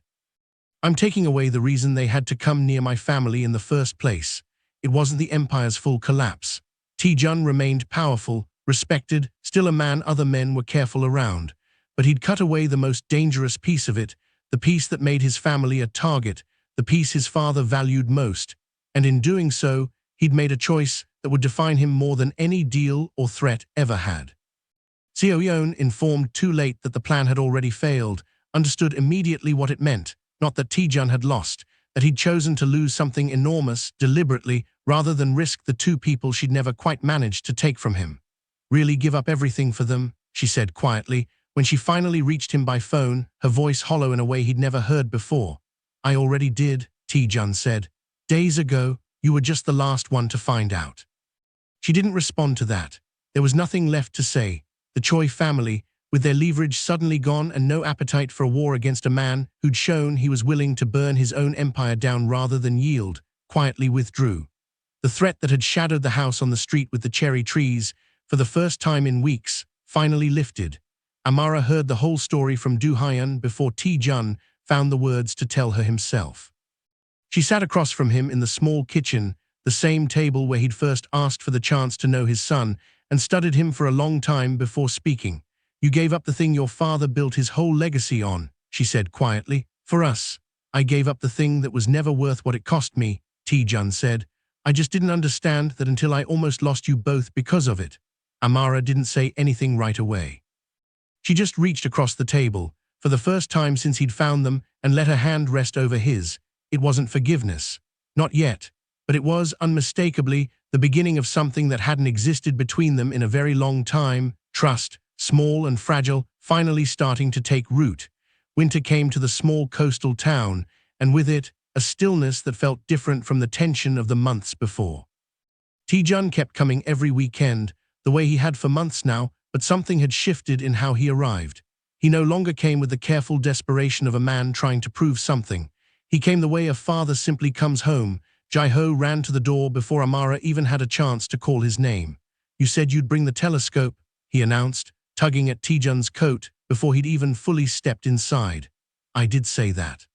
I'm taking away the reason they had to come near my family in the first place. It wasn't the empire's full collapse. Tae-jun remained powerful, respected, still a man other men were careful around. But he'd cut away the most dangerous piece of it, the piece that made his family a target, the piece his father valued most. And in doing so, he'd made a choice that would define him more than any deal or threat ever had. Seo-yeon, informed too late that the plan had already failed, understood immediately what it meant, not that Tae-jun had lost, that he'd chosen to lose something enormous, deliberately, rather than risk the 2 people she'd never quite managed to take from him. Really give up everything for them, she said quietly, when she finally reached him by phone, her voice hollow in a way he'd never heard before. I already did, Tae-jun said. Days ago, you were just the last one to find out. She didn't respond to that. There was nothing left to say. The Choi family, with their leverage suddenly gone and no appetite for a war against a man who'd shown he was willing to burn his own empire down rather than yield, quietly withdrew. The threat that had shadowed the house on the street with the cherry trees, for the first time in weeks, finally lifted. Amara heard the whole story from Do-hyun before Tae-jun found the words to tell her himself. She sat across from him in the small kitchen, the same table where he'd first asked for the chance to know his son, and studied him for a long time before speaking. You gave up the thing your father built his whole legacy on, she said quietly. For us, I gave up the thing that was never worth what it cost me, Tae-jun said. I just didn't understand that until I almost lost you both because of it. Amara didn't say anything right away. She just reached across the table, for the first time since he'd found them, and let her hand rest over his. It wasn't forgiveness. Not yet. But it was, unmistakably, the beginning of something that hadn't existed between them in a very long time, trust, small and fragile, finally starting to take root. Winter came to the small coastal town, and with it, a stillness that felt different from the tension of the months before. Tae-jun kept coming every weekend, the way he had for months now, but something had shifted in how he arrived. He no longer came with the careful desperation of a man trying to prove something. He came the way a father simply comes home. Jae-ho ran to the door before Amara even had a chance to call his name. You said you'd bring the telescope, he announced, tugging at Tae-jun's coat before he'd even fully stepped inside. I did say that.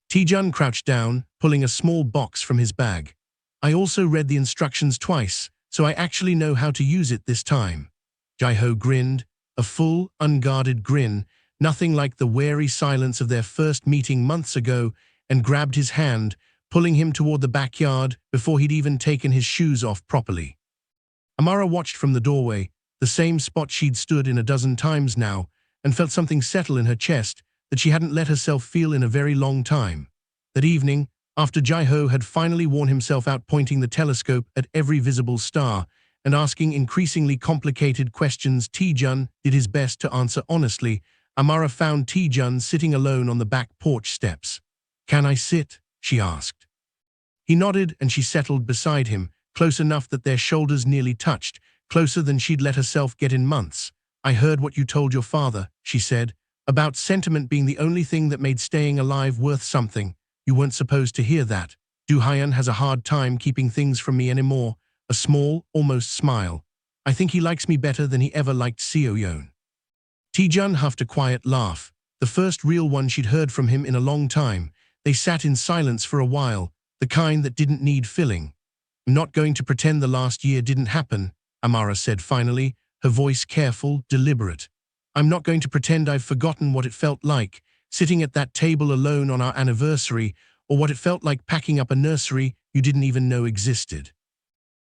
Tae-jun crouched down, pulling a small box from his bag. I also read the instructions twice, so I actually know how to use it this time. Jae-ho grinned, a full, unguarded grin, nothing like the wary silence of their first meeting months ago, and grabbed his hand, pulling him toward the backyard before he'd even taken his shoes off properly. Amara watched from the doorway, the same spot she'd stood in a dozen times now, and felt something settle in her chest that she hadn't let herself feel in a very long time. That evening, after Jae-ho had finally worn himself out pointing the telescope at every visible star and asking increasingly complicated questions Tae-jun did his best to answer honestly, Amara found Tae-jun sitting alone on the back porch steps. "Can I sit?" she asked. He nodded and she settled beside him, close enough that their shoulders nearly touched, closer than she'd let herself get in months. "I heard what you told your father," she said, "about sentiment being the only thing that made staying alive worth something. You weren't supposed to hear that. Do-hyun has a hard time keeping things from me anymore." A small, almost smile. "I think he likes me better than he ever liked Seo-yeon." Tae-jun huffed a quiet laugh, the first real one she'd heard from him in a long time. They sat in silence for a while, the kind that didn't need filling. "I'm not going to pretend the last year didn't happen," Amara said finally, her voice careful, deliberate. "I'm not going to pretend I've forgotten what it felt like, sitting at that table alone on our anniversary, or what it felt like packing up a nursery you didn't even know existed.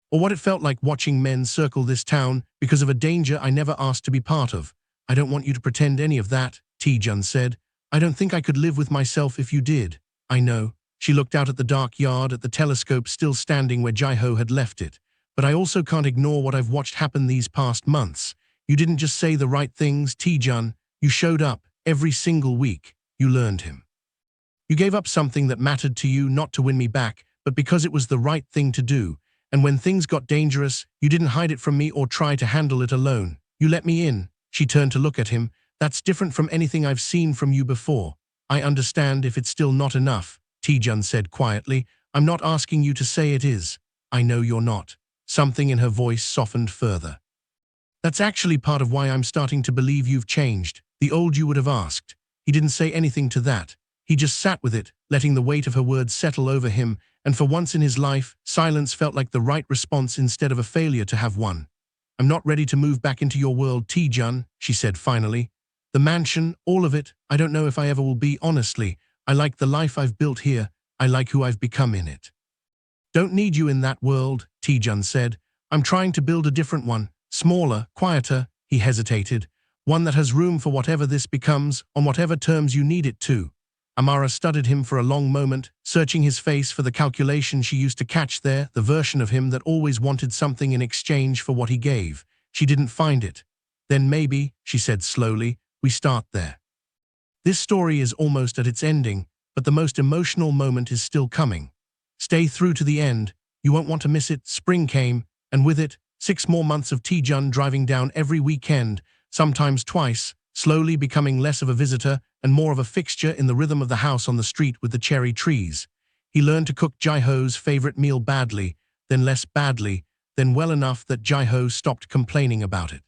Or what it felt like watching men circle this town because of a danger I never asked to be part of. I don't want you to pretend any of that," Tae-jun said. "I don't think I could live with myself if you did." "I know." She looked out at the dark yard at the telescope still standing where Jae-ho had left it. "But I also can't ignore what I've watched happen these past months. You didn't just say the right things, Tae-jun. You showed up every single week. You learned him. You gave up something that mattered to you not to win me back, but because it was the right thing to do. And when things got dangerous, you didn't hide it from me or try to handle it alone. You let me in." She turned to look at him. "That's different from anything I've seen from you before. I understand if it's still not enough," Tae-jun said quietly. "I'm not asking you to say it is. I know you're not." Something in her voice softened further. "That's actually part of why I'm starting to believe you've changed. The old you would have asked." He didn't say anything to that. He just sat with it, letting the weight of her words settle over him, and for once in his life, silence felt like the right response instead of a failure to have one. "I'm not ready to move back into your world, Tae-jun," she said finally. "The mansion, all of it, I don't know if I ever will be, honestly. I like the life I've built here. I like who I've become in it." "Don't need you in that world," Tae-jun said. "I'm trying to build a different one, smaller, quieter," he hesitated. "One that has room for whatever this becomes, on whatever terms you need it to." Amara studied him for a long moment, searching his face for the calculation she used to catch there, the version of him that always wanted something in exchange for what he gave. She didn't find it. "Then maybe," she said slowly, "we start there. This story is almost at its ending, but the most emotional moment is still coming. Stay through to the end. You won't want to miss it." Spring came, and with it, 6 more months of Tae-jun driving down every weekend, sometimes twice, slowly becoming less of a visitor and more of a fixture in the rhythm of the house on the street with the cherry trees. He learned to cook Jae-ho's favorite meal badly, then less badly, then well enough that Jae-ho stopped complaining about it.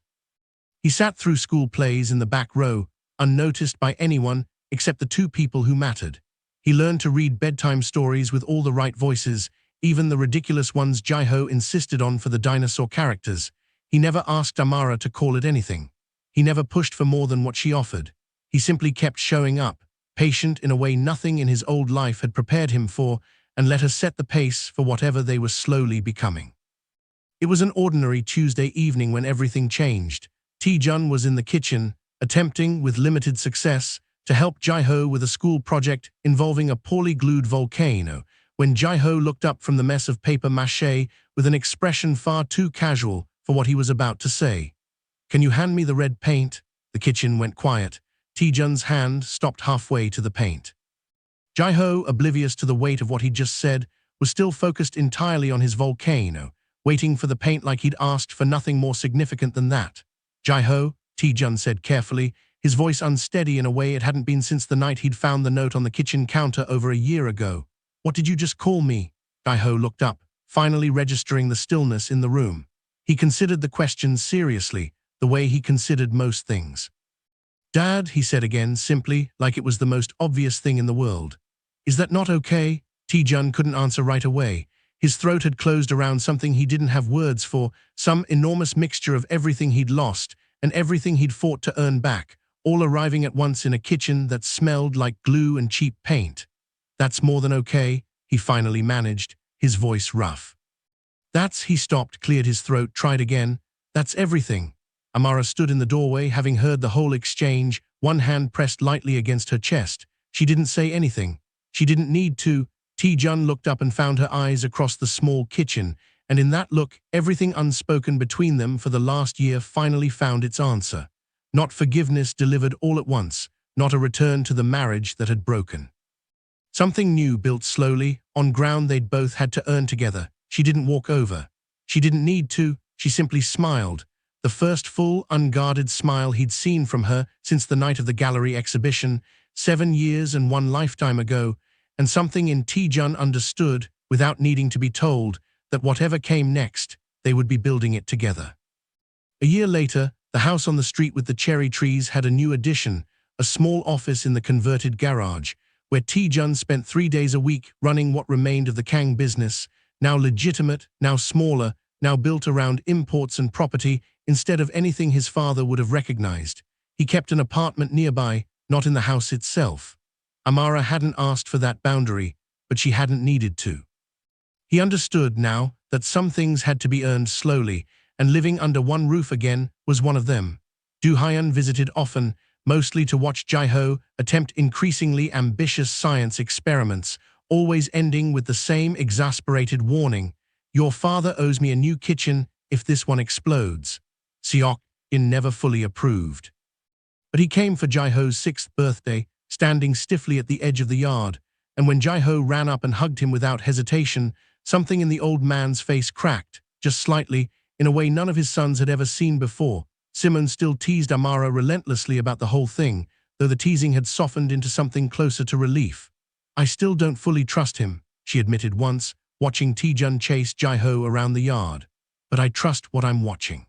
He sat through school plays in the back row, unnoticed by anyone except the 2 people who mattered. He learned to read bedtime stories with all the right voices, even the ridiculous ones Jae-ho insisted on for the dinosaur characters. He never asked Amara to call it anything. He never pushed for more than what she offered. He simply kept showing up, patient in a way nothing in his old life had prepared him for, and let her set the pace for whatever they were slowly becoming. It was an ordinary Tuesday evening when everything changed. Tae-jun was in the kitchen, attempting, with limited success, to help Jae-ho with a school project involving a poorly glued volcano, when Jae-ho looked up from the mess of paper mache with an expression far too casual for what he was about to say. "Can you hand me the red paint?" The kitchen went quiet. Tae-jun's hand stopped halfway to the paint. Jae-ho, oblivious to the weight of what he'd just said, was still focused entirely on his volcano, waiting for the paint like he'd asked for nothing more significant than that. "Jae-ho," Tae-jun said carefully, his voice unsteady in a way it hadn't been since the night he'd found the note on the kitchen counter over a year ago. "What did you just call me?" Jae-ho looked up, finally registering the stillness in the room. He considered the question seriously, the way he considered most things. "Dad," he said again, simply, like it was the most obvious thing in the world. "Is that not okay?" Tae-jun couldn't answer right away. His throat had closed around something he didn't have words for, some enormous mixture of everything he'd lost and everything he'd fought to earn back, all arriving at once in a kitchen that smelled like glue and cheap paint. "That's more than okay," he finally managed, his voice rough. He stopped, cleared his throat, tried again. That's everything. Amara stood in the doorway, having heard the whole exchange, one hand pressed lightly against her chest. She didn't say anything. She didn't need to. Tae-jun looked up and found her eyes across the small kitchen, and in that look, everything unspoken between them for the last year finally found its answer. Not forgiveness delivered all at once, not a return to the marriage that had broken. Something new built slowly, on ground they'd both had to earn together. She didn't walk over. She didn't need to. She simply smiled. The first full, unguarded smile he'd seen from her since the night of the gallery exhibition, 7 years and 1 lifetime ago, and something in Tae-jun understood, without needing to be told, that whatever came next, they would be building it together. A year later, the house on the street with the cherry trees had a new addition, a small office in the converted garage, where Tae-jun spent 3 days a week running what remained of the Kang business, now legitimate, now smaller, now built around imports and property instead of anything his father would have recognized. He kept an apartment nearby, not in the house itself. Amara hadn't asked for that boundary, but she hadn't needed to. He understood now that some things had to be earned slowly, and living under one roof again was one of them. Do-hyun visited often, mostly to watch Jae-ho attempt increasingly ambitious science experiments, always ending with the same exasperated warning: "Your father owes me a new kitchen if this one explodes." Seok-in never fully approved. But he came for Jae-ho's 6th birthday, standing stiffly at the edge of the yard, and when Jae-ho ran up and hugged him without hesitation, something in the old man's face cracked, just slightly, in a way none of his sons had ever seen before. Simon still teased Amara relentlessly about the whole thing, though the teasing had softened into something closer to relief. "I still don't fully trust him," she admitted once, watching Tae-jun chase Jae-ho around the yard. "But I trust what I'm watching."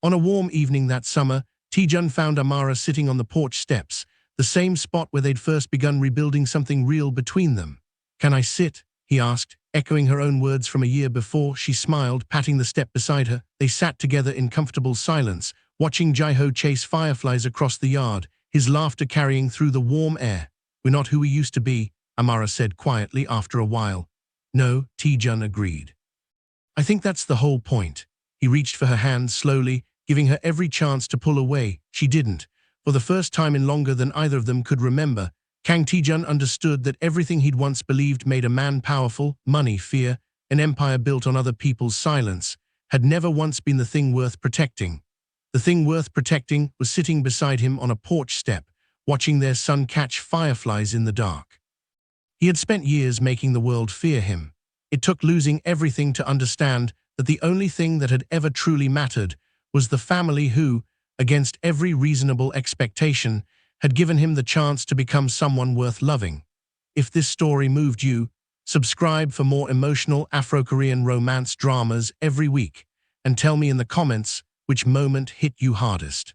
On a warm evening that summer, Tae-jun found Amara sitting on the porch steps, the same spot where they'd first begun rebuilding something real between them. "Can I sit?" he asked, echoing her own words from a year before. She smiled, patting the step beside her. They sat together in comfortable silence, watching Jae-ho chase fireflies across the yard, his laughter carrying through the warm air. "We're not who we used to be," Amara said quietly after a while. "No," Tae-jun agreed. "I think that's the whole point." He reached for her hand slowly, giving her every chance to pull away. She didn't. For the first time in longer than either of them could remember, Kang Tae-jun understood that everything he'd once believed made a man powerful, money, fear, an empire built on other people's silence, had never once been the thing worth protecting. The thing worth protecting was sitting beside him on a porch step, watching their son catch fireflies in the dark. He had spent years making the world fear him. It took losing everything to understand that the only thing that had ever truly mattered was the family who, against every reasonable expectation, had given him the chance to become someone worth loving. If this story moved you, subscribe for more emotional Afro-Korean romance dramas every week, and tell me in the comments which moment hit you hardest.